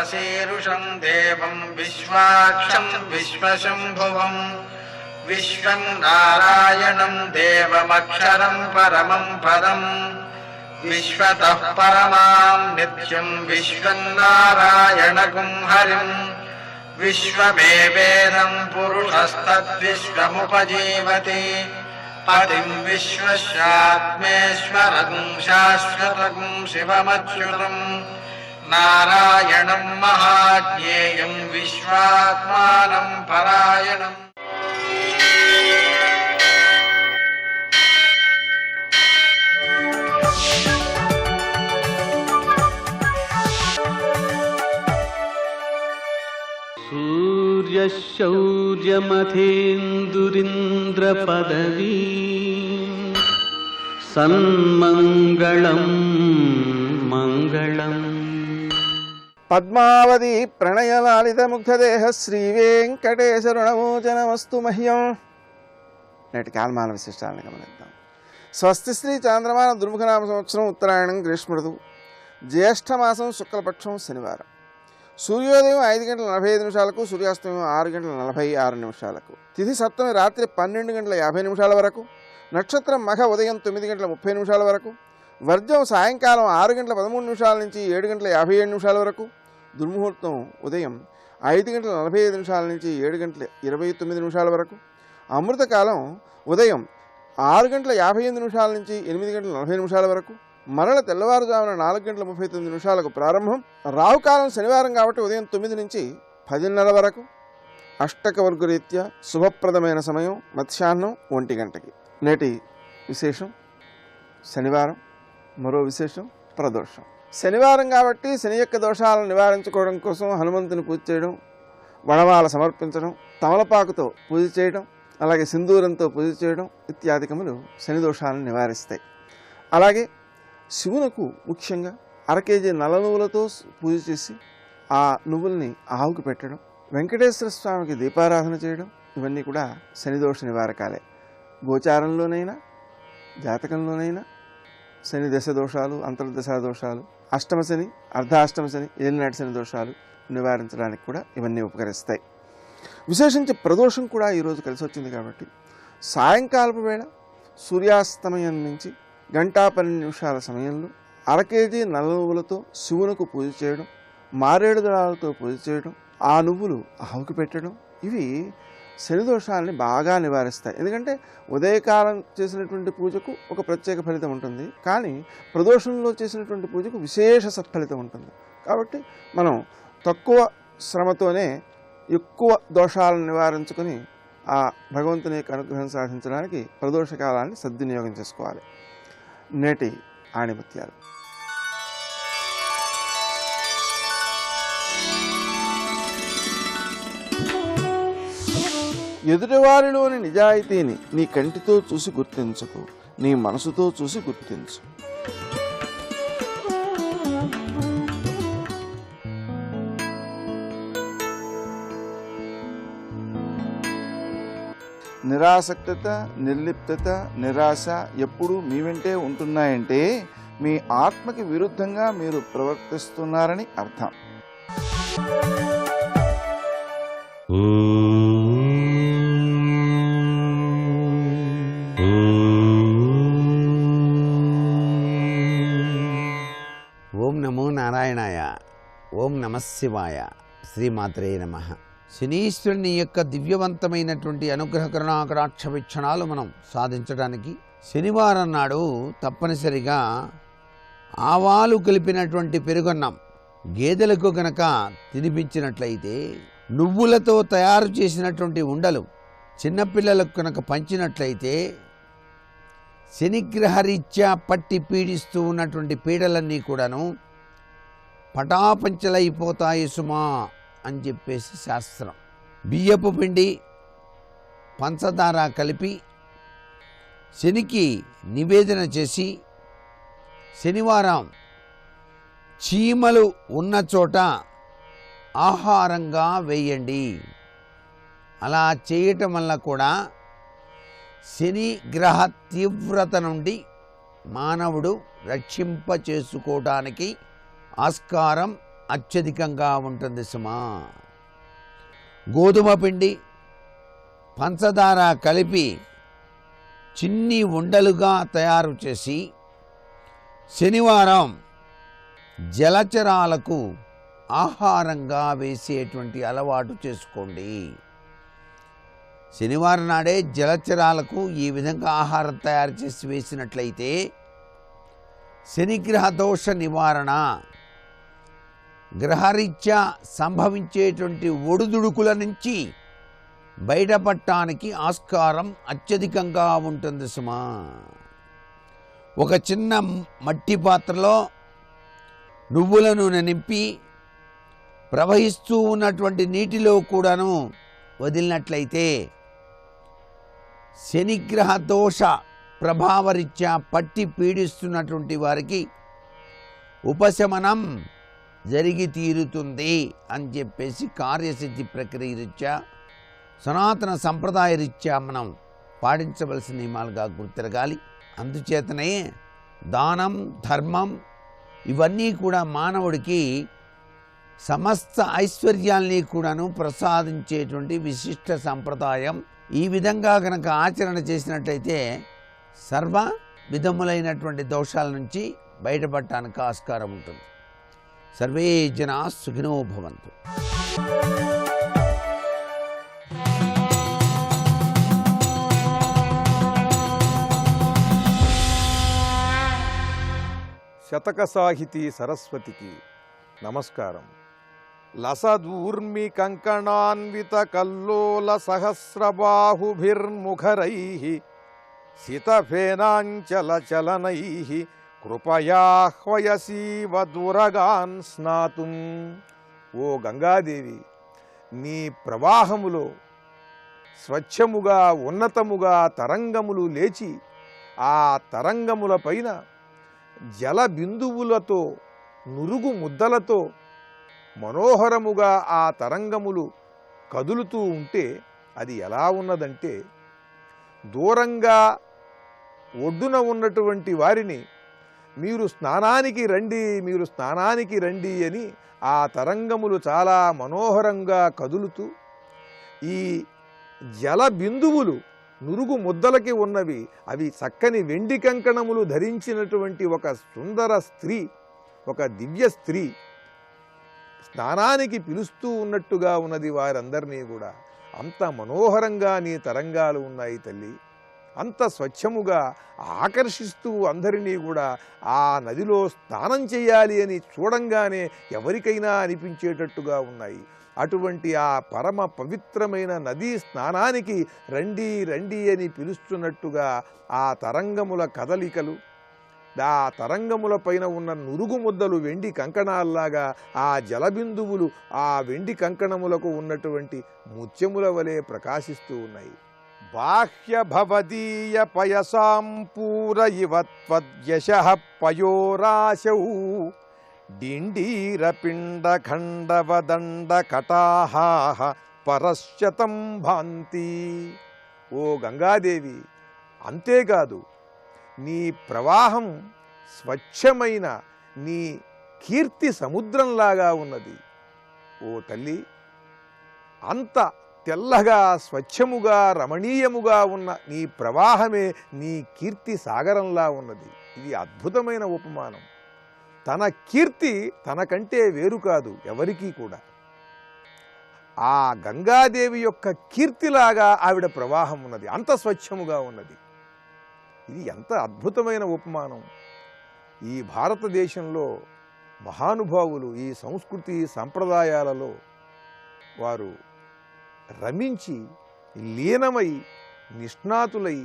विश्वशीरुषं देवं विश्वाक्षं विश्वशंभुवं विश्वं नारायणं देवमक्षरं परमं पदं विश्वतः परमां नित्यं विश्वं नारायणगुं हरिं विश्वमेवेदं पुरुषस्तद्विश्वमुपजीवति पतिं विश्वस्यात्मेश्वरं शाश्वतं शिवमच्युतं नारायणं महाज्ञेयं विश्वात्मानं परायणम्। सूर्यशौर्यमथेन्दुरिन्द्रपदवी सन्मङ्गलं मङ्गलम्। పద్మావతి ప్రణయలాలిత ముగ్ధదేహ శ్రీ వెంకటేశ్వరుణమోచనమస్తు మహ్యం. నేటి కాలమాన విశిష్టాలను గమనిద్దాం. స్వస్తి శ్రీ చాంద్రమాన దుర్ముఖనామ సంవత్సరం ఉత్తరాయణం గ్రీష్మ ఋతువు జ్యేష్ఠమాసం శుక్లపక్షం శనివారం. సూర్యోదయం 5:45 సూర్యాస్తమయం 6:46. తిథి సప్తమి రాత్రి 12:50 వరకు. నక్షత్రం మఖ ఉదయం 9:30 వరకు. వర్జం సాయంకాలం 6:13 నుంచి 7:57 వరకు. దుర్ముహూర్తం ఉదయం 5:45 నుంచి 7:29 వరకు. అమృతకాలం ఉదయం 6:58 నుంచి 8:40 వరకు. మరల తెల్లవారుజామున 4:39 ప్రారంభం. రాహుకాలం శనివారం కాబట్టి ఉదయం 9 నుంచి 10:30 వరకు. అష్టకవర్గ రీత్యా శుభప్రదమైన సమయం మధ్యాహ్నం 1 గంటకి. నేటి విశేషం శనివారం. మరో విశేషం ప్రదోషం. శనివారం కాబట్టి శని యొక్క దోషాలను నివారించుకోవడం కోసం హనుమంతుని పూజ చేయడం, వడమాల సమర్పించడం, తమలపాకుతో పూజ చేయడం, అలాగే సింధూరంతో పూజ చేయడం ఇత్యాదికములు శని దోషాలను నివారిస్తాయి. అలాగే శివునకు ముఖ్యంగా 1 కేజీ నల్ల నువ్వులతో పూజ చేసి ఆ నువ్వుల్ని ఆవుకు పెట్టడం, వెంకటేశ్వర స్వామికి దీపారాధన చేయడం ఇవన్నీ కూడా శనిదోష నివారకాలే. గోచారంలోనైనా జాతకంలోనైనా శని దశ దోషాలు, అంతర్దశా దోషాలు, అష్టమ శని, అర్ధాష్టమ శని, ఏలినాటి శని దోషాలు నివారించడానికి కూడా ఇవన్నీ ఉపకరిస్తాయి. విశేషించి ప్రదోషం కూడా ఈరోజు కలిసి వచ్చింది కాబట్టి సాయంకాలపు వేళ సూర్యాస్తమయం నుంచి 1:12 సమయంలో 1 కేజీ నల్ల నువ్వులతో శివునకు పూజ చేయడం, మారేడు దళాలతో పూజ చేయడం, ఆ నువ్వులు ఆవుకు పెట్టడం ఇవి శని దోషాలని బాగా నివారిస్తాయి. ఎందుకంటే ఉదయకాలం చేసినటువంటి పూజకు ఒక ప్రత్యేక ఫలితం ఉంటుంది, కానీ ప్రదోషంలో చేసినటువంటి పూజకు విశేష సత్ఫలితం ఉంటుంది. కాబట్టి మనం తక్కువ శ్రమతోనే ఎక్కువ దోషాలను నివారించుకొని ఆ భగవంతుని యొక్క అనుగ్రహం సాధించడానికి ప్రదోష కాలాన్ని సద్వినియోగం చేసుకోవాలి. నేటి ఆణిముత్యాలు. ఎదుటివారిలోని నిజాయితీని నీ కంటితో చూసి గుర్తించకు, నీ మనసుతో చూసి గుర్తించు. నిరాసక్తత, నిర్లిప్తత, నిరాశ ఎప్పుడూ మీ వెంటే ఉంటున్నాయంటే మీ ఆత్మకి విరుద్ధంగా మీరు ప్రవర్తిస్తున్నారని అర్థం. ఓం నమో నారాయణాయ. ఓం నమశివాయ. శ్రీమాత్రే నమః. శనీశ్వరుని యొక్క దివ్యవంతమైనటువంటి అనుగ్రహ కరుణాకటాక్ష వీక్షణాలు మనం సాధించడానికి శనివారం నాడు తప్పనిసరిగా ఆవాలు కలిపినటువంటి పెరుగన్నం గేదెలకు కనుక తినిపించినట్లయితే, నువ్వులతో తయారు చేసినటువంటి ఉండలు చిన్నపిల్లలకు కనుక పంచినట్లయితే శనిగ్రహరీత్యా పట్టి పీడిస్తూ ఉన్నటువంటి పీడలన్నీ కూడాను పటాపంచలైపోతాయి సుమా అని చెప్పేసి శాస్త్రం. బియ్యపు పిండి పంచదార కలిపి శనికి నివేదన చేసి శనివారం చీమలు ఉన్న చోట ఆహారంగా వేయండి. అలా చేయటం వల్ల కూడా శని గ్రహ తీవ్రత నుండి మానవుడు రక్షింప చేసుకోవడానికి ఆస్కారం అత్యధికంగా ఉంటుంది సుమా. గోధుమ పిండి పంచదార కలిపి చిన్ని ఉండలుగా తయారు చేసి శనివారం జలచరాలకు ఆహారంగా వేసేటువంటి అలవాటు చేసుకోండి. శనివారం నాడే జలచరాలకు ఈ విధంగా ఆహారం తయారు చేసి వేసినట్లయితే శనిగ్రహ దోష నివారణ, గ్రహరీత్యా సంభవించేటువంటి ఒడిదుడుకుల నుంచి బయటపడటానికి ఆస్కారం అత్యధికంగా ఉంటుంది సుమా. ఒక చిన్న మట్టి పాత్రలో నువ్వుల నూనె నింపి ప్రవహిస్తూ ఉన్నటువంటి నీటిలో కూడాను వదిలినట్లయితే శనిగ్రహ దోష ప్రభావరీత్యా పట్టి పీడిస్తున్నటువంటి వారికి ఉపశమనం జరిగి తీరుతుంది అని చెప్పేసి కార్యసిద్ధి ప్రక్రియ రీత్యా సనాతన సంప్రదాయ రీత్యా మనం పాటించవలసిన నియమాలుగా గుర్తిరగాలి. అందుచేతనే దానం, ధర్మం ఇవన్నీ కూడా మానవుడికి సమస్త ఐశ్వర్యాల్ని కూడాను ప్రసాదించేటువంటి విశిష్ట సంప్రదాయం. ఈ విధంగా కనుక ఆచరణ చేసినట్లయితే సర్వ విధములైనటువంటి దోషాల నుంచి బయటపడటానికి ఆస్కారం ఉంటుంది. సర్వే జనా సుఖినో భవంతు. శతక సాహితీ సరస్వతికి నమస్కారం. లసదూర్మి కంకణాన్విత కల్లోల సహస్రబాహుభిర్ముఖరైః సితఫేనాంచల చలనైః కృపయాహ్వయసీవ దురగాన్ స్నాతుం. ఓ గంగాదేవి, నీ ప్రవాహములో స్వచ్ఛముగా ఉన్నతముగా తరంగములు లేచి ఆ తరంగముల పైన జల బిందువులతో నురుగు ముద్దలతో మనోహరముగా ఆ తరంగములు కదులుతూ ఉంటే అది ఎలా ఉన్నదంటే, దూరంగా ఒడ్డున ఉన్నటువంటి వారిని మీరు స్నానానికి రండి, మీరు స్నానానికి రండి అని ఆ తరంగములు చాలా మనోహరంగా కదులుతూ ఈ జల బిందువులు నురుగు ముద్దలకి ఉన్నవి, అవి చక్కని వెండి కంకణములు ధరించినటువంటి ఒక సుందర స్త్రీ, ఒక దివ్య స్త్రీ స్నానానికి పిలుస్తూ ఉన్నట్టుగా ఉన్నది వారందరినీ కూడా. అంత మనోహరంగా నీ తరంగాలు ఉన్నాయి తల్లి. అంత స్వచ్ఛముగా ఆకర్షిస్తూ అందరినీ కూడా ఆ నదిలో స్నానం చేయాలి అని చూడంగానే ఎవరికైనా అనిపించేటట్టుగా ఉన్నాయి. అటువంటి ఆ పరమ పవిత్రమైన నదీ స్నానానికి రండి రండి అని పిలుస్తున్నట్టుగా ఆ తరంగముల కదలికలు, ఆ తరంగముల పైన ఉన్న నురుగు ముద్దలు వెండి కంకణాల్లాగా, ఆ జలబిందువులు ఆ వెండి కంకణములకు ఉన్నటువంటి ముత్యముల వలె ప్రకాశిస్తూ ఉన్నాయి. బాహ్య భవదీయ పయసాం పూర ఇవ త్వద్యశః పయోరాశౌ డిండీరపిండ ఖండవదండ కటాహాః పరశ్చతం భాంతి. ఓ గంగాదేవి, అంతేకాదు నీ ప్రవాహం స్వచ్ఛమైన నీ కీర్తి సముద్రంలాగా ఉన్నది. ఓ తల్లి, అంత తెల్లగా స్వచ్ఛముగా రమణీయముగా ఉన్న నీ ప్రవాహమే నీ కీర్తి సాగరంలా ఉన్నది. ఇది అద్భుతమైన ఉపమానం. తన కీర్తి తనకంటే వేరు కాదు ఎవరికీ కూడా. ఆ గంగాదేవి యొక్క కీర్తిలాగా ఆవిడ ప్రవాహం ఉన్నది, అంత స్వచ్ఛముగా ఉన్నది. ఇది ఎంత అద్భుతమైన ఉపమానం. ఈ భారతదేశంలో మహానుభావులు ఈ సంస్కృతి సంప్రదాయాలలో వారు రమించి లీనమై నిష్ణాతులై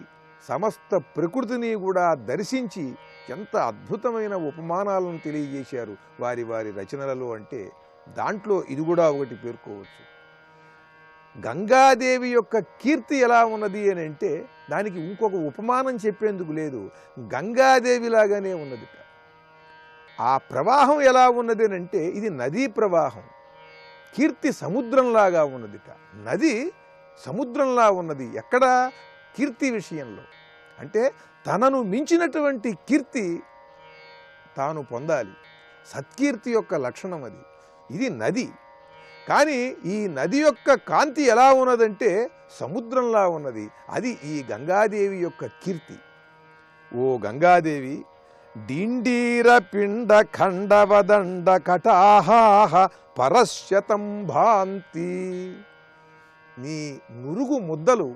సమస్త ప్రకృతిని కూడా దర్శించి ఎంత అద్భుతమైన ఉపమానాలను తెలియజేశారు వారి వారి రచనలలో. అంటే దాంట్లో ఇది కూడా ఒకటి పేర్కోవచ్చు. గంగాదేవి యొక్క కీర్తి ఎలా ఉన్నది అని అంటే దానికి ఇంకొక ఉపమానం చెప్పేందుకు లేదు, గంగాదేవిలాగానే ఉన్నది. ఆ ప్రవాహం ఎలా ఉన్నది అని అంటే ఇది నదీ ప్రవాహం, కీర్తి సముద్రంలాగా ఉన్నదిట. నది సముద్రంలా ఉన్నది. ఎక్కడ? కీర్తి విషయంలో. అంటే తనను మించినటువంటి కీర్తి తాను పొందాలి. సత్కీర్తి యొక్క లక్షణం అది. ఇది నది. కానీ ఈ నది యొక్క కాంతి ఎలా ఉన్నదంటే సముద్రంలా ఉన్నది. అది ఈ గంగాదేవి యొక్క కీర్తి. ఓ గంగాదేవి, డిండీర పిండ ఖండవదండ కటాహాహ పరశ్యతం భాంతి. నీ నురుగు ముద్దలు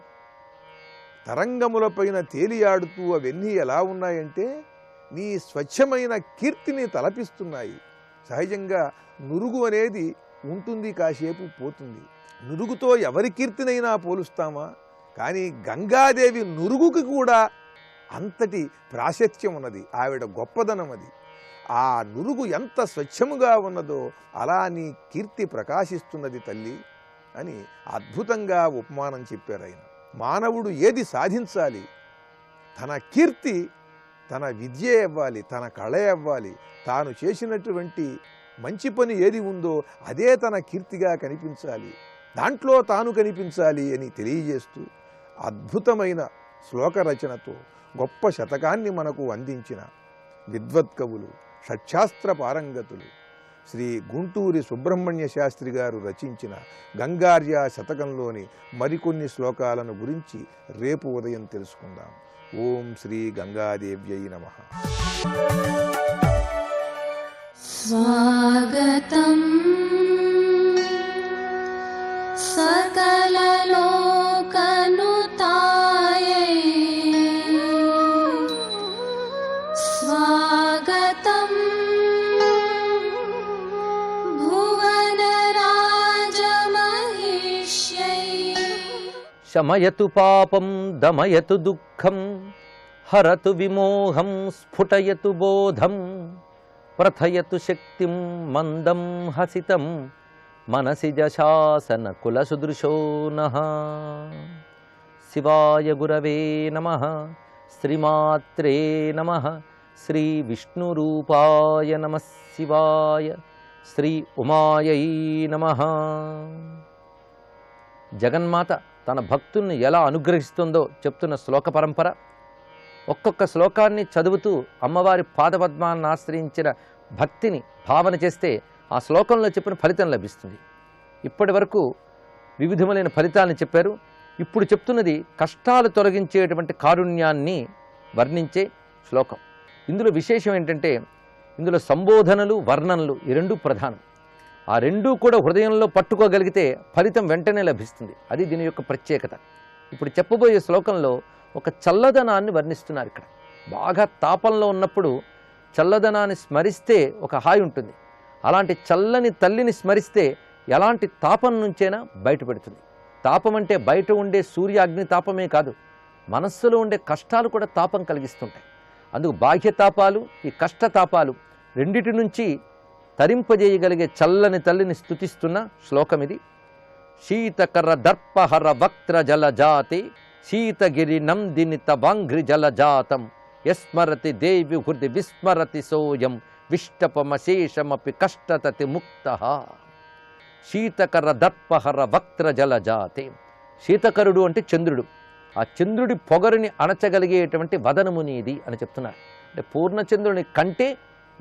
తరంగములపైన తేలియాడుతూ అవన్నీ ఎలా ఉన్నాయంటే నీ స్వచ్ఛమైన కీర్తిని తలపిస్తున్నాయి. సహజంగా నురుగు అనేది ఉంటుంది, కాసేపు పోతుంది. నురుగుతో ఎవరి కీర్తినైనా పోలుస్తామా? కానీ గంగాదేవి నురుగుకి కూడా అంతటి ప్రాశస్త్యం ఉన్నది. ఆవిడ గొప్పదనం అది. ఆ నురుగు ఎంత స్వచ్ఛముగా ఉన్నదో అలా నీ కీర్తి ప్రకాశిస్తున్నది తల్లి అని అద్భుతంగా ఉపమానం చెప్పారు ఆయన. మానవుడు ఏది సాధించాలి? తన కీర్తి, తన విద్య అవ్వాలి, తన కళ అవ్వాలి. తాను చేసినటువంటి మంచి పని ఏది ఉందో అదే తన కీర్తిగా కనిపించాలి, దాంట్లో తాను కనిపించాలి అని తెలియజేస్తూ అద్భుతమైన శ్లోక రచనతో గొప్ప శతకాన్ని మనకు అందించిన విద్వత్కవులు, షట్శాస్త్ర పారంగతులు శ్రీ గుంటూరి సుబ్రహ్మణ్య శాస్త్రి గారు రచించిన గంగార్య శతకంలోని మరికొన్ని శ్లోకాలను గురించి రేపు ఉదయం తెలుసుకుందాం. ఓం శ్రీ గంగాదేవ్యై నమః. స్వాగతం సకలలోకనుతాయై, స్వాగతం భువనరాజమహిష్యై. శమయతు పాపం దమయతు దుఃఖం హరతు విమోహం స్ఫుటయతు బోధం ప్రథయతు శక్తిం మందం హసితం మనసిజ శాసన కులసుదృశో నః. శివాయ గురవే నమః. శ్రీమాత్రే నమః. శ్రీ విష్ణురూపాయ నమః శివాయ. శ్రీ ఉమాయై నమః. జగన్మాత తన భక్తుల్ని ఎలా అనుగ్రహిస్తుందో చెప్తున్న శ్లోక పరంపర. ఒక్కొక్క శ్లోకాన్ని చదువుతూ అమ్మవారి పాదపద్మాన్ని ఆశ్రయించిన భక్తిని భావన చేస్తే ఆ శ్లోకంలో చెప్పిన ఫలితం లభిస్తుంది. ఇప్పటి వరకు వివిధములైన ఫలితాలను చెప్పారు. ఇప్పుడు చెప్తున్నది కష్టాలు తొలగించేటువంటి కారుణ్యాన్ని వర్ణించే శ్లోకం. ఇందులో విశేషం ఏంటంటే ఇందులో సంబోధనలు, వర్ణనలు ఈ రెండూ ప్రధానం. ఆ రెండూ కూడా హృదయంలో పట్టుకోగలిగితే ఫలితం వెంటనే లభిస్తుంది. అది దీని యొక్క ప్రత్యేకత. ఇప్పుడు చెప్పబోయే శ్లోకంలో ఒక చల్లదనాన్ని వర్ణిస్తున్నారు. ఇక్కడ బాగా తాపంలో ఉన్నప్పుడు చల్లదనాన్ని స్మరిస్తే ఒక హాయి ఉంటుంది. అలాంటి చల్లని తల్లిని స్మరిస్తే ఎలాంటి తాపం నుంచైనా బయటపెడుతుంది. తాపం అంటే బయట ఉండే సూర్య అగ్ని తాపమే కాదు, మనస్సులో ఉండే కష్టాలు కూడా తాపం కలిగిస్తుంటాయి. అందుకు బాహ్య తాపాలు, ఈ కష్టతాపాలు రెండిటి నుంచి తరింపజేయగలిగే చల్లని తల్లిని స్తుతిస్తున్న శ్లోకం ఇది. శీతకర దర్పహర వక్త్ర జలజాతి శీతగిరి నందిని తవాంఘ్రి జలజాతం యస్మరతి దేవి హృది విస్మరతి సోయం విష్టపమశేషమపి కష్టతతి ముక్తః. శీతకర దర్పహర వక్త్ర జలజాతే. శీతకరుడు అంటే చంద్రుడు. ఆ చంద్రుడి పొగరుని అణచగలిగేటువంటి వదనము నీది అని చెప్తున్నారు. అంటే పూర్ణచంద్రుని కంటే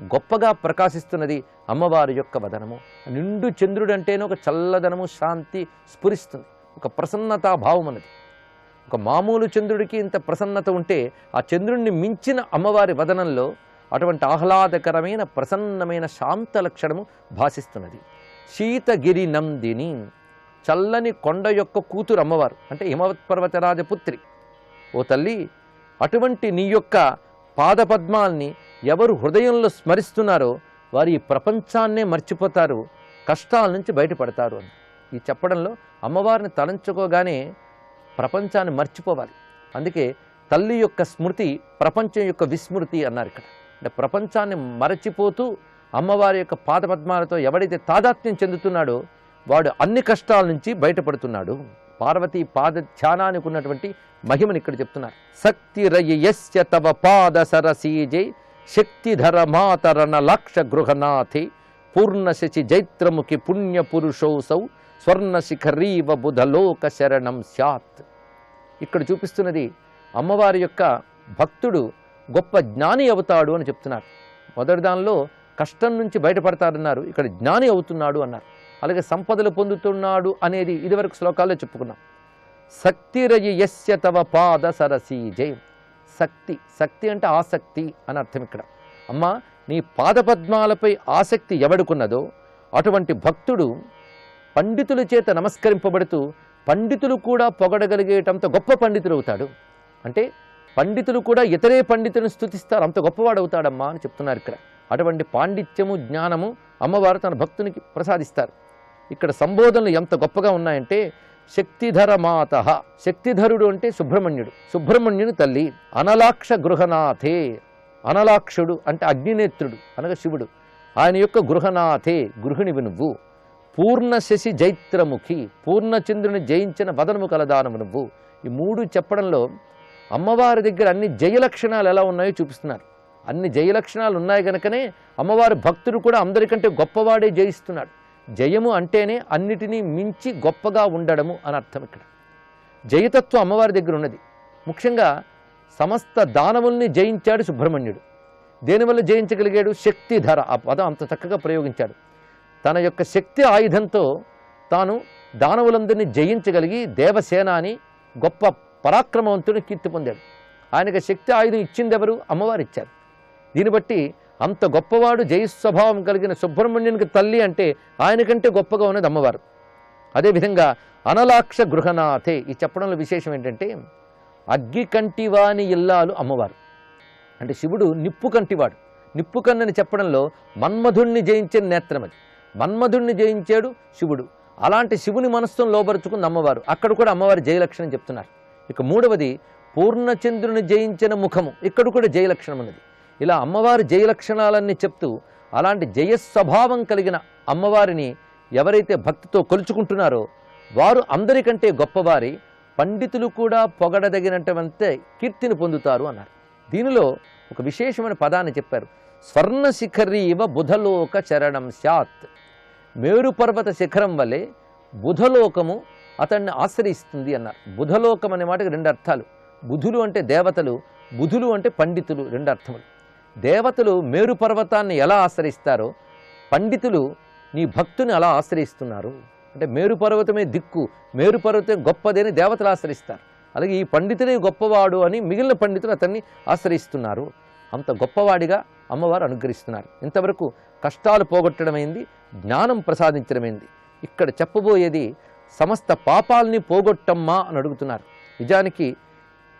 గొప్పగా ప్రకాశిస్తున్నది అమ్మవారి యొక్క వదనము. నిండు చంద్రుడు అంటేనే ఒక చల్లదనము, శాంతి స్ఫురిస్తుంది, ఒక ప్రసన్నతా భావం అన్నది. ఒక మామూలు చంద్రుడికి ఇంత ప్రసన్నత ఉంటే ఆ చంద్రుడిని మించిన అమ్మవారి వదనంలో అటువంటి ఆహ్లాదకరమైన ప్రసన్నమైన శాంత లక్షణము భాసిస్తున్నది. శీతగిరి నందిని, చల్లని కొండ యొక్క కూతురు అమ్మవారు, అంటే హిమవత్ పర్వతరాజపుత్రి. ఓ తల్లి, అటువంటి నీ యొక్క పాదపద్మాల్ని ఎవరు హృదయంలో స్మరిస్తున్నారో వారు ఈ ప్రపంచాన్నే మర్చిపోతారు, కష్టాల నుంచి బయటపడతారు అని. ఈ చెప్పడంలో అమ్మవారిని తలంచుకోగానే ప్రపంచాన్ని మర్చిపోవాలి. అందుకే తల్లి యొక్క స్మృతి ప్రపంచం యొక్క విస్మృతి అన్నారు ఇక్కడ. అంటే ప్రపంచాన్ని మరచిపోతూ అమ్మవారి యొక్క పాదపద్మాలతో ఎవడైతే తాదాత్మ్యం చెందుతున్నాడో వాడు అన్ని కష్టాల నుంచి బయటపడుతున్నాడు. పార్వతీ పాద ధ్యానానికి ఉన్నటువంటి మహిమని ఇక్కడ చెప్తున్నారు. శక్తి రయస్య తవ పాద సరసీజై శక్తిధర మాతరణ లక్ష గృహనాథే పూర్ణశచి జైత్రముఖి పుణ్య పురుషోసౌ స్వర్ణ శిఖరీవ బుధలోక శరణం స్యాత్. ఇక్కడ చూపిస్తున్నది అమ్మవారి యొక్క భక్తుడు గొప్ప జ్ఞాని అవుతాడు అని చెప్తున్నారు. మొదటి దానిలో కష్టం నుంచి బయటపడతారన్నారు, ఇక్కడ జ్ఞాని అవుతున్నాడు అన్నారు. అలాగే సంపదలు పొందుతున్నాడు అనేది ఇదివరకు శ్లోకాల్లో చెప్పుకున్నాం. శక్తిరయి యస్య తవ పాద సరసీజే. శక్తి, శక్తి అంటే ఆసక్తి అని అర్థం ఇక్కడ. అమ్మా, నీ పాదపద్మాలపై ఆసక్తి ఎవడుకున్నదో అటువంటి భక్తుడు పండితుల చేత నమస్కరింపబడుతూ పండితులు కూడా పొగడగలిగేటంత గొప్ప పండితుడు అవుతాడు. అంటే పండితులు కూడా ఇతరే పండితులను స్తుతిస్తారు, అంత గొప్పవాడు అవుతాడమ్మా అని చెప్తున్నారు ఇక్కడ. అటువంటి పాండిత్యము జ్ఞానము అమ్మవారు తన భక్తునికి ప్రసాదిస్తారు. ఇక్కడ సంబోధనలు ఎంత గొప్పగా ఉన్నాయంటే, శక్తిధర మాత, శక్తిధరుడు అంటే సుబ్రహ్మణ్యుడు, సుబ్రహ్మణ్యుని తల్లి. అనలాక్ష గృహనాథే, అనలాక్షుడు అంటే అగ్నినేత్రుడు అనగా శివుడు, ఆయన యొక్క గృహనాథే గృహిణివి నువ్వు. పూర్ణ శశి జైత్రముఖి, పూర్ణచంద్రుని జయించిన వదనము కలదానము నువ్వు. ఈ మూడు చెప్పడంలో అమ్మవారి దగ్గర అన్ని జయలక్షణాలు ఎలా ఉన్నాయో చూపిస్తున్నారు. అన్ని జయలక్షణాలు ఉన్నాయి కనుకనే అమ్మవారి భక్తుడు కూడా అందరికంటే గొప్పవాడే జయిస్తున్నాడు. జయము అంటేనే అన్నిటినీ మించి గొప్పగా ఉండడము అని అర్థం. ఇక్కడ జయతత్వం అమ్మవారి దగ్గర ఉన్నది. ముఖ్యంగా సమస్త దానవుల్ని జయించాడు సుబ్రహ్మణ్యుడు. దేనివల్ల జయించగలిగాడు? శక్తిధర, ఆ పదం అంత చక్కగా ప్రయోగించాడు. తన యొక్క శక్తి ఆయుధంతో తాను దానవులందరినీ జయించగలిగి దేవసేనాని గొప్ప పరాక్రమవంతుని కీర్తి పొందాడు. ఆయనకు శక్తి ఆయుధం ఇచ్చింది ఎవరు? అమ్మవారు ఇచ్చారు. దీన్ని బట్టి అంత గొప్పవాడు జయస్వభావం కలిగిన సుబ్రహ్మణ్యునికి తల్లి అంటే ఆయనకంటే గొప్పగా ఉన్నది అమ్మవారు. అదేవిధంగా అనలాక్ష గృహనాథే, ఈ చెప్పడంలో విశేషం ఏంటంటే అగ్గి కంటివాని ఇల్లాలు అమ్మవారు. అంటే శివుడు నిప్పు కంటివాడు. నిప్పు కన్నని చెప్పడంలో మన్మధుణ్ణి జయించిన నేత్రం అది. మన్మధుణ్ణి జయించాడు శివుడు. అలాంటి శివుని మనస్సును లోబరుచుకుంది అమ్మవారు. అక్కడ కూడా అమ్మవారి జయలక్షణం చెప్తున్నారు. ఇక మూడవది పూర్ణచంద్రుని జయించిన ముఖము, ఇక్కడ కూడా జయలక్షణం ఉన్నది. ఇలా అమ్మవారి జయలక్షణాలన్నీ చెప్తూ అలాంటి జయస్వభావం కలిగిన అమ్మవారిని ఎవరైతే భక్తితో కొలుచుకుంటున్నారో వారు అందరికంటే గొప్పవారి, పండితులు కూడా పొగడదగినటువంటి కీర్తిని పొందుతారు అన్నారు. దీనిలో ఒక విశేషమైన పదాన్ని చెప్పారు. స్వర్ణ శిఖరీవ బుధలోక చరణం స్యాత్. మేరు పర్వత శిఖరం వలె బుధలోకము అతన్ని ఆశ్రయిస్తుంది అన్నారు. బుధలోకం అనే మాటకి రెండు అర్థాలు. బుధులు అంటే దేవతలు, బుధులు అంటే పండితులు, రెండు అర్థములు. దేవతలు మేరు పర్వతాన్ని ఎలా ఆశ్రయిస్తారో పండితులు నీ భక్తుని అలా ఆశ్రయిస్తున్నారు. అంటే మేరు పర్వతమే దిక్కు, మేరు పర్వతం గొప్పదని దేవతలు ఆశ్రయిస్తారు. అలాగే ఈ పండితుడే గొప్పవాడు అని మిగిలిన పండితులు అతన్ని ఆశ్రయిస్తున్నారు. అంత గొప్పవాడిగా అమ్మవారు అనుగ్రహిస్తున్నారు. ఇంతవరకు కష్టాలు పోగొట్టడమైంది, జ్ఞానం ప్రసాదించడమైంది. ఇక్కడ చెప్పబోయేది సమస్త పాపాలని పోగొట్టమ్మా అని అడుగుతున్నారు. నిజానికి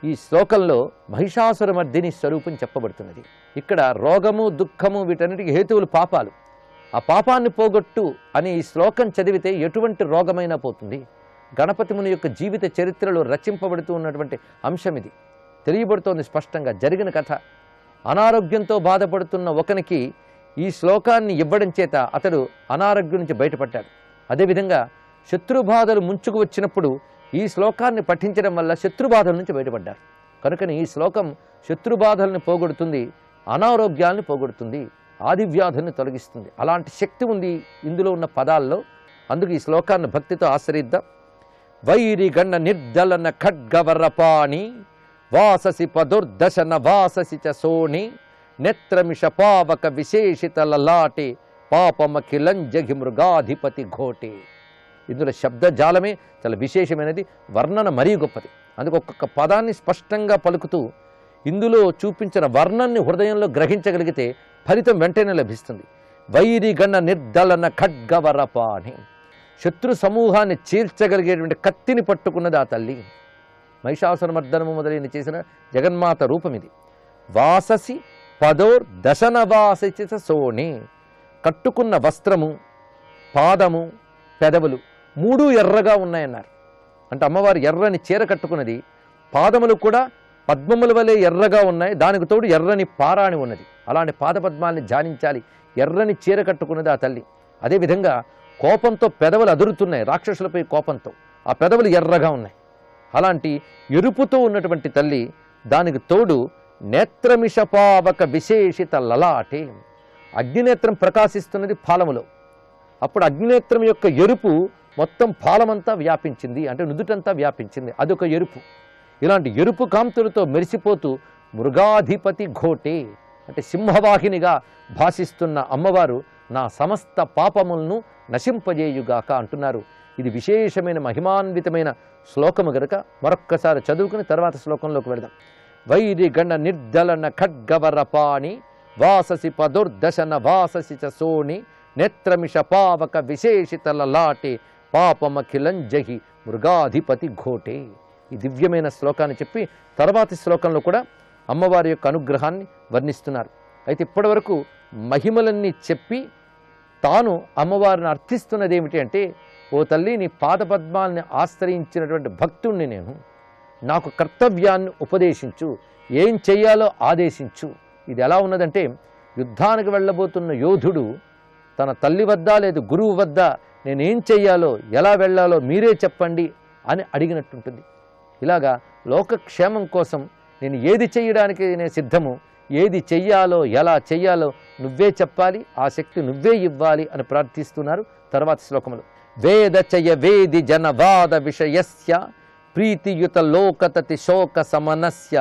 ఈ శ్లోకంలో మహిషాసురమర్దిని స్వరూపం చెప్పబడుతున్నది. ఇక్కడ రోగము దుఃఖము వీటన్నిటికీ హేతువులు పాపాలు. ఆ పాపాన్ని పోగొట్టు అని ఈ శ్లోకం చదివితే ఎటువంటి రోగమైనా పోతుంది. గణపతి ముని యొక్క జీవిత చరిత్రలో రచింపబడుతూ ఉన్నటువంటి అంశం ఇది. తెలియబడుతోంది స్పష్టంగా జరిగిన కథ. అనారోగ్యంతో బాధపడుతున్న ఒకనికి ఈ శ్లోకాన్ని ఇవ్వడం చేత అతడు అనారోగ్యం నుంచి బయటపడ్డాడు. అదేవిధంగా శత్రుబాధలు ముంచుకు వచ్చినప్పుడు ఈ శ్లోకాన్ని పఠించడం వల్ల శత్రుబాధల నుంచి బయటపడ్డారు. కనుకని ఈ శ్లోకం శత్రుబాధల్ని పోగొడుతుంది, అనారోగ్యాన్ని పోగొడుతుంది, ఆదివ్యాధుల్ని తొలగిస్తుంది. అలాంటి శక్తి ఉంది ఇందులో ఉన్న పదాల్లో. అందుకు ఈ శ్లోకాన్ని భక్తితో ఆశ్రయిద్దాం. వైరి గణ నిర్దలన ఖడ్గవరపాణి వాససి పదుర్దశన వాససి చ సోణి నేత్రమిష పావక విశేషిత లలాటే పాపమఖిలంజఘి మృగాధిపతి ఘోటే. ఇందులో శబ్దజాలమే చాలా విశేషమైనది, వర్ణన మరీ గొప్పది. అందుకు ఒక్కొక్క పదాన్ని స్పష్టంగా పలుకుతూ ఇందులో చూపించిన వర్ణాన్ని హృదయంలో గ్రహించగలిగితే ఫలితం వెంటనే లభిస్తుంది. వైరి గణ నిర్దలన ఖడ్గవరపాణి, శత్రు సమూహాన్ని చీల్చగలిగేటువంటి కత్తిని పట్టుకున్నది ఆ తల్లి. మహిషాసురమర్దనము మొదలైన చేసిన జగన్మాత రూపం ఇది. వాససి పదోర్ దశన వాససి సోణి, కట్టుకున్న వస్త్రము, పాదము, పెదవులు మూడు ఎర్రగా ఉన్నాయన్నారు. అంటే అమ్మవారు ఎర్రని చీర కట్టుకున్నది, పాదములు కూడా పద్మముల వలె ఎర్రగా ఉన్నాయి, దానికి తోడు ఎర్రని పారాణి ఉన్నది. అలాంటి పాదపద్మాల్ని ధ్యానించాలి. ఎర్రని చీర కట్టుకున్నది ఆ తల్లి. అదేవిధంగా కోపంతో పెదవులు అదురుతున్నాయి, రాక్షసులపై కోపంతో ఆ పెదవులు ఎర్రగా ఉన్నాయి. అలాంటి ఎరుపుతో ఉన్నటువంటి తల్లి, దానికి తోడు నేత్రమిషపావక విశేషిత లలాటే, అగ్నినేత్రం ప్రకాశిస్తున్నది పాలములో. అప్పుడు అగ్నినేత్రం యొక్క ఎరుపు మొత్తం పాలమంతా వ్యాపించింది, అంటే నుదుటంతా వ్యాపించింది, అదొక ఎరుపు. ఇలాంటి ఎరుపు కాంతులతో మెరిసిపోతూ మృగాధిపతి ఘోటే, అంటే సింహవాహినిగా భాషిస్తున్న అమ్మవారు నా సమస్త పాపములను నశింపజేయుగాక అంటున్నారు. ఇది విశేషమైన మహిమాన్వితమైన శ్లోకము గనుక మరొక్కసారి చదువుకుని తర్వాత శ్లోకంలోకి వెళదాం. వైరిగణ నిర్దలన ఖడ్గవరపాణి వాససి పదుర్దశన వాససి చ సోణి నేత్రమిష పావక విశేషిత లలాటే పాపమఖిలంజహి మృగాధిపతి ఘోటే. ఈ దివ్యమైన శ్లోకాన్ని చెప్పి తర్వాతి శ్లోకంలో కూడా అమ్మవారి యొక్క అనుగ్రహాన్ని వర్ణిస్తున్నారు. అయితే ఇప్పటివరకు మహిమలన్నీ చెప్పి తాను అమ్మవారిని అర్థిస్తున్నది ఏమిటి అంటే, ఓ తల్లి, నీ పాదపద్మాల్ని ఆశ్రయించినటువంటి భక్తుణ్ణి నేను, నాకు కర్తవ్యాన్ని ఉపదేశించు, ఏం చెయ్యాలో ఆదేశించు. ఇది ఎలా ఉన్నదంటే, యుద్ధానికి వెళ్ళబోతున్న యోధుడు తన తల్లి వద్ద లేదు గురువు వద్ద నేనేం చెయ్యాలో ఎలా వెళ్ళాలో మీరే చెప్పండి అని అడిగినట్టుంటుంది. ఇలాగా లోకక్షేమం కోసం నేను ఏది చెయ్యడానికి నేను సిద్ధము, ఏది చెయ్యాలో ఎలా చెయ్యాలో నువ్వే చెప్పాలి, ఆ శక్తి నువ్వే ఇవ్వాలి అని ప్రార్థిస్తున్నారు తర్వాత శ్లోకములు. వేద చయ వేది జనవాద విషయస్య ప్రీతియుత లోకతతి శోక సమనస్య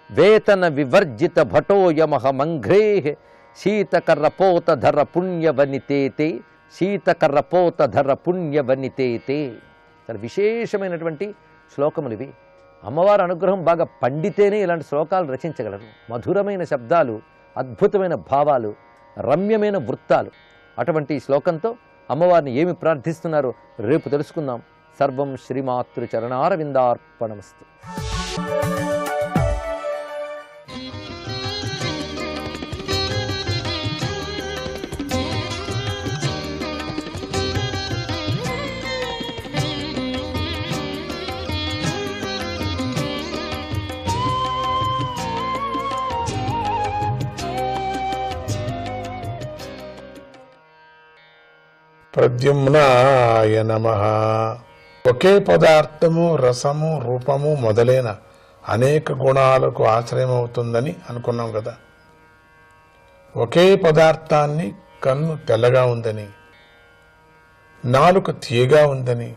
వేతన వివర్జిత భటోయమహ మంఘ్రేః శీతకర్రపోతధర పుణ్యవనితేతే శీతకర్రపోతధర పుణ్యవనితేతే. చాలా విశేషమైనటువంటి శ్లోకములు ఇవి. అమ్మవారి అనుగ్రహం బాగా పండితేనే ఇలాంటి శ్లోకాలు రచించగలరు. మధురమైన శబ్దాలు, అద్భుతమైన భావాలు, రమ్యమైన వృత్తాలు. అటువంటి శ్లోకంతో అమ్మవారిని ఏమి ప్రార్థిస్తున్నారో రేపు తెలుసుకుందాం. సర్వం శ్రీమాతృ చరణారవిందార్పణమస్తు. ప్రద్యుమ్నాయ నమః. ఒకే పదార్థము, రసము, రూపము మొదలైన అనేక గుణాలకు ఆశ్రయమవుతుందని అనుకున్నాం కదా. ఒకే పదార్థాన్ని కన్ను తెల్లగా ఉందని, నాలుక తీయగా ఉందని,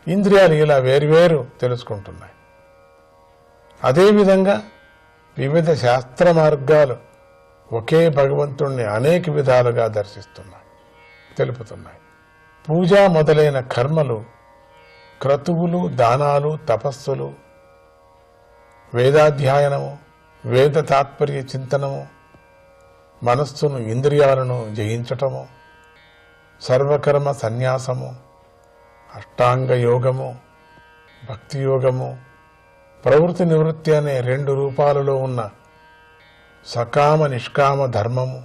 ఇంద్రియాలు ఇలా వేరువేరు తెలుసుకుంటున్నాయి. అదేవిధంగా వివిధ శాస్త్ర మార్గాలు ఒకే భగవంతుణ్ణి అనేక విధాలుగా దర్శిస్తున్నాయి, తెలుపుతున్నాయి. పూజ మొదలైన కర్మలు, క్రతువులు, దానాలు, తపస్సులు, వేదాధ్యయనము, వేద తాత్పర్య చింతనము, మనస్సును ఇంద్రియాలను జయించటము, సర్వకర్మ సన్యాసము, అష్టాంగ యోగము, భక్తి యోగము, ప్రవృత్తి నివృత్తి అనే 2 రూపాలలో ఉన్న సకామ నిష్కామ ధర్మము,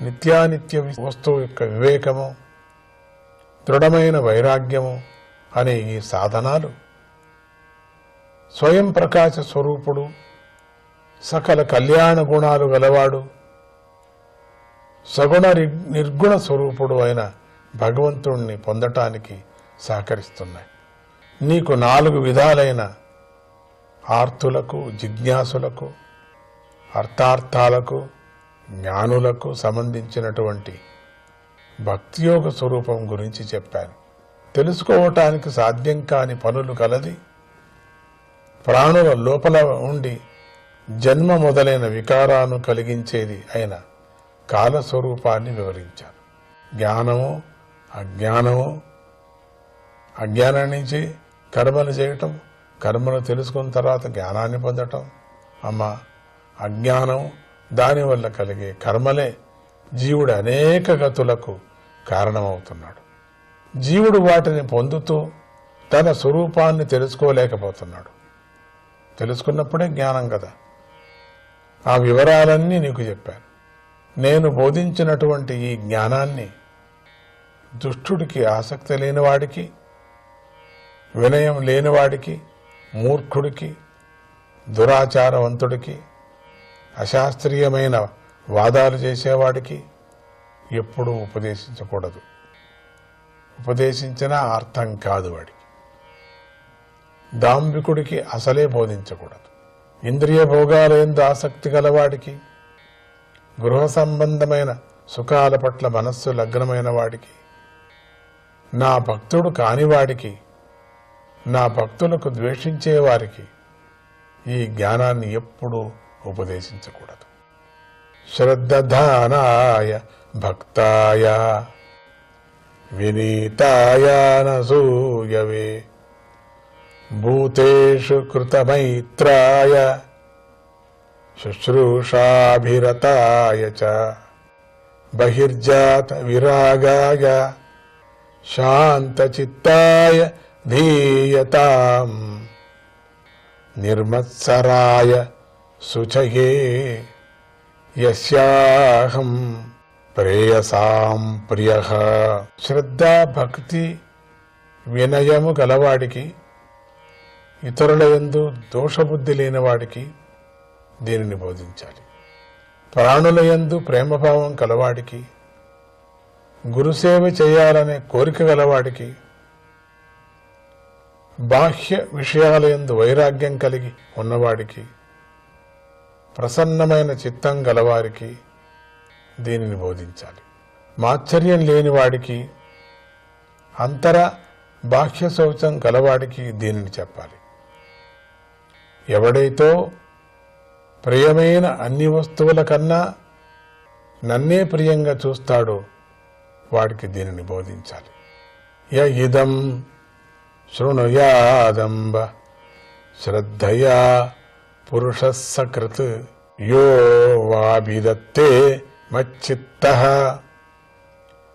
నిత్యానిత్య వస్తువు యొక్క వివేకము, దృఢమైన వైరాగ్యము అనే ఈ సాధనాలు స్వయం ప్రకాశ స్వరూపుడు, సకల కళ్యాణ గుణాలు గలవాడు, సగుణ నిర్గుణ స్వరూపుడు అయిన భగవంతుణ్ణి పొందటానికి సహకరిస్తున్నాయి. నీకు 4 విధాలైన ఆర్తులకు, జిజ్ఞాసులకు, అర్థార్థాలకు, జ్ఞానులకు సంబంధించినటువంటి భక్తియోగ స్వరూపం గురించి చెప్పాను. తెలుసుకోవటానికి సాధ్యం కాని పనులు కలది, ప్రాణుల లోపల ఉండి జన్మ మొదలైన వికారాలను కలిగించేది అయిన కాలస్వరూపాన్ని వివరించాను. జ్ఞానము, అజ్ఞానము, అజ్ఞానం నుంచి కర్మలు చేయటం, కర్మలు తెలుసుకున్న తర్వాత జ్ఞానాన్ని పొందటం. అమ్మ, అజ్ఞానం, దానివల్ల కలిగే కర్మలే జీవుడు అనేక గతులకు కారణమవుతున్నాడు. జీవుడు వాటిని పొందుతూ తన స్వరూపాన్ని తెలుసుకోలేకపోతున్నాడు. తెలుసుకున్నప్పుడే జ్ఞానం కదా. ఆ వివరాలన్నీ నీకు చెప్పాను. నేను బోధించినటువంటి ఈ జ్ఞానాన్ని దుష్టుడికి, ఆసక్తి లేనివాడికి, వినయం లేనివాడికి, మూర్ఖుడికి, దురాచారవంతుడికి, అశాస్త్రీయమైన వాదాలు చేసేవాడికి ఎప్పుడూ ఉపదేశించకూడదు. ఉపదేశించినా అర్థం కాదు వాడికి. దాంభికుడికి అసలే బోధించకూడదు. ఇంద్రియ భోగాలందు ఆసక్తి గలవాడికి, గృహ సంబంధమైన సుఖాల పట్ల మనస్సు లగ్నమైన వాడికి, నా భక్తుడు కానివాడికి, నా భక్తులకు ద్వేషించేవారికి ఈ జ్ఞానాన్ని ఎప్పుడూ ఉపదేశించకూడదు. శ్రద్ధానాయ భక్తాయ వినీతాయ నసూయవే భూతేషు కృతమైత్రాయ శుశ్రూషాభిరతాయ చ బహిర్జాత విరాగాయ శాంతచిత్తాయ ధీయతాం నిర్మత్సరాయ శుచయే యస్యాహం ప్రేయసాం ప్రియః. శ్రద్ధ, భక్తి, వినయము గలవాడికి, ఇతరుల యందు దోషబుద్ధి లేనివాడికి దీనిని బోధించాలి. ప్రాణుల యందు ప్రేమభావం కలవాడికి, గురుసేవ చేయాలనే కోరిక గలవాడికి, బాహ్య విషయాల యందు వైరాగ్యం కలిగి ఉన్నవాడికి, ప్రసన్నమైన చిత్తం గలవారికి దీనిని బోధించాలి. మాత్సర్యం లేనివాడికి, అంతర బాహ్య శౌచం గలవాడికి దీనిని చెప్పాలి. ఎవడైతో ప్రియమైన అన్ని వస్తువుల కన్నా నన్నే ప్రియంగా చూస్తాడో వాడికి దీనిని బోధించాలి. య ఇదం శృణుయాదంబ శ్రద్ధయా పురుషः సకృత్ యో వాభిదత్తే మచ్చిత్తః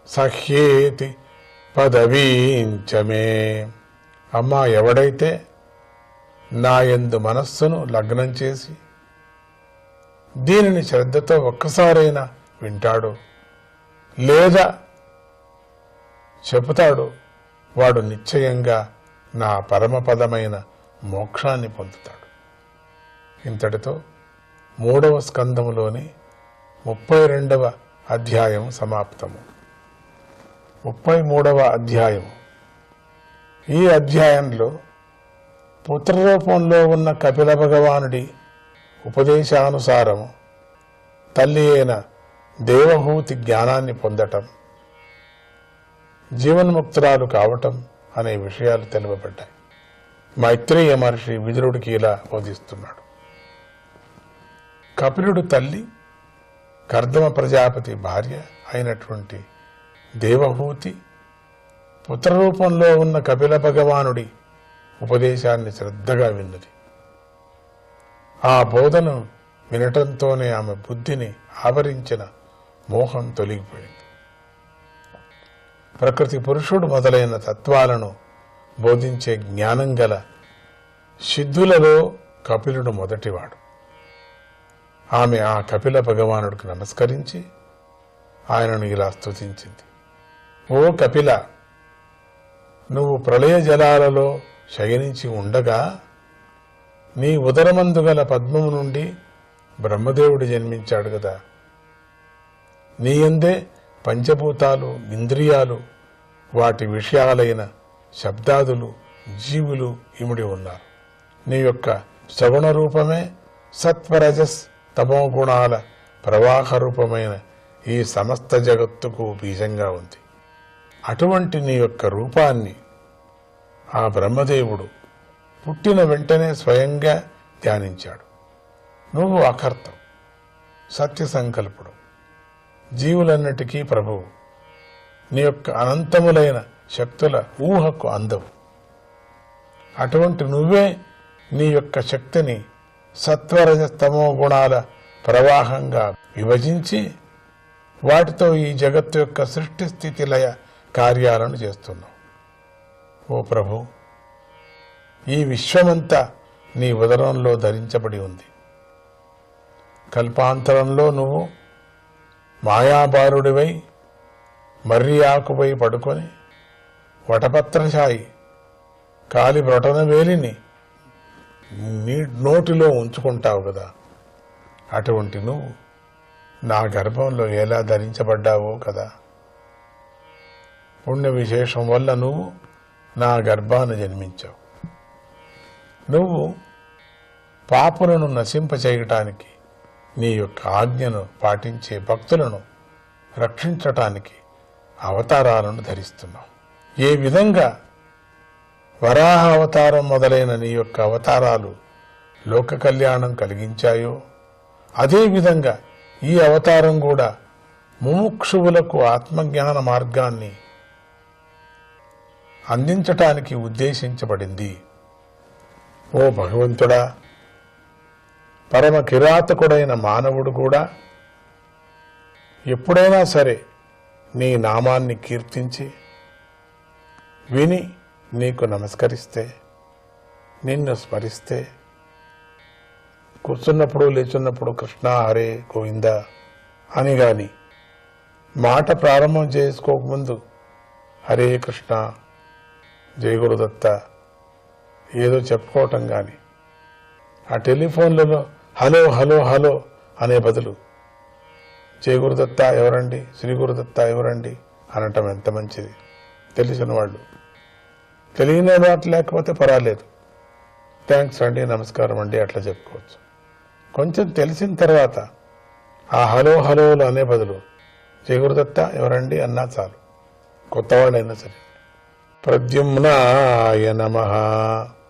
సహ్యేతి పదవీంచ మే. అమ్మా, ఎవడైతే నా యందు మనస్సును లగ్నం చేసి దీనిని శ్రద్ధతో ఒక్కసారైనా వింటాడో లేదా చెబుతాడో వాడు నిశ్చయంగా నా పరమపదమైన మోక్షాన్ని పొందుతాడు. ఇంతటితో 3వ స్కందములోని 32వ అధ్యాయం సమాప్తము. 33వ అధ్యాయము. ఈ అధ్యాయంలో పుత్రరూపంలో ఉన్న కపిల భగవానుడి ఉపదేశానుసారము తల్లి అయిన దేవహూతి జ్ఞానాన్ని పొందటం, జీవన్ముక్తురాలు కావటం అనే విషయాలు తెలుపబడ్డాయి. మైత్రేయ మహర్షి విదురుడికి ఇలా బోధిస్తున్నాడు. కపిలుడు తల్లి కర్దమ ప్రజాపతి భార్య అయినటువంటి దేవహూతి పుత్రరూపంలో ఉన్న కపిల భగవానుడి ఉపదేశాన్ని శ్రద్ధగా విన్నది. ఆ బోధను వినటంతోనే ఆమె బుద్ధిని ఆవరించిన మోహం తొలగిపోయింది. ప్రకృతి పురుషుడు మొదలైన తత్వాలను బోధించే జ్ఞానం గల సిద్ధులలో కపిలుడు మొదటివాడు. ఆమె ఆ కపిల భగవానుడికి నమస్కరించి ఆయనను ఇలా స్తుతించింది. ఓ కపిల, నువ్వు ప్రళయ జలాలలో శయనించి ఉండగా నీ ఉదరమందు గల పద్మము నుండి బ్రహ్మదేవుడు జన్మించాడు కదా. నీయందే పంచభూతాలు, ఇంద్రియాలు, వాటి విషయాలైన శబ్దాదులు, జీవులు ఇముడి ఉన్నారు. నీ యొక్క శ్రవణ రూపమే సత్వరజస్ తమో గుణాల ప్రవాహ రూపమైన ఈ సమస్త జగత్తుకు బీజంగా ఉంది. అటువంటి నీ యొక్క రూపాన్ని ఆ బ్రహ్మదేవుడు పుట్టిన వెంటనే స్వయంగా ధ్యానించాడు. నువ్వు అకర్తం, సత్య సంకల్పుడు, జీవులన్నిటికీ ప్రభువు. నీ యొక్క అనంతములైన శక్తుల ఊహకు అందవు. అటువంటి నువ్వే నీ యొక్క శక్తిని సత్వరజస్తమో గుణాల ప్రవాహంగా విభజించి వాటితో ఈ జగత్తు యొక్క సృష్టి స్థితి లయ కార్యాలను చేస్తున్నావు. ఓ ప్రభు, ఈ విశ్వమంతా నీ ఉదరంలో ధరించబడి ఉంది. కల్పాంతరంలో నువ్వు మాయాబారుడివై మర్రి ఆకుపై పడుకొని వటపత్రశాయి కాలి బ్రొటన వేలిని నోటిలో ఉంచుకుంటావు కదా. అటువంటి నువ్వు నా గర్భంలో ఎలా ధరించబడ్డావో కదా. పుణ్య విశేషం వల్ల నువ్వు నా గర్భాన జన్మించావు. నువ్వు పాపులను నశింపచేయటానికి, నీ యొక్క ఆజ్ఞను పాటించే భక్తులను రక్షించటానికి అవతారాలను ధరిస్తున్నావు. ఏ విధంగా వరాహ అవతారం మొదలైన నీ యొక్క అవతారాలు లోక కళ్యాణం కలిగించాయో అదేవిధంగా ఈ అవతారం కూడా ముముక్షువులకు ఆత్మజ్ఞాన మార్గాన్ని అందించటానికి ఉద్దేశించబడింది. ఓ భగవంతుడా, పరమ కిరాతకుడైన మానవుడు కూడా ఎప్పుడైనా సరే నీ నామాన్ని కీర్తించి విని నీకు నమస్కరిస్తే, నిన్ను స్మరిస్తే, కూర్చున్నప్పుడు లేచున్నప్పుడు కృష్ణ హరే గోవింద అని గాని మాట ప్రారంభం చేసుకోకముందు హరే కృష్ణ జయ గురుదత్త ఏదో చెప్పుకోవటం కానీ, ఆ టెలిఫోన్లలో హలో హలో హలో అనే బదులు జయ గురుదత్త ఎవరండి, శ్రీ గురుదత్త ఎవరండి అనటం ఎంత మంచిది. తెలిసిన వాళ్ళు, తెలియని వాటి లేకపోతే పర్వాలేదు, థ్యాంక్స్ అండి, నమస్కారం అండి అట్లా చెప్పుకోవచ్చు. కొంచెం తెలిసిన తర్వాత ఆ హలో హలోలు అనే బదులు జయ గురుదత్త ఎవరండి అన్నా చాలు, కొత్తవాడైనా సరే. ప్రద్యుమ్నాయ నమః.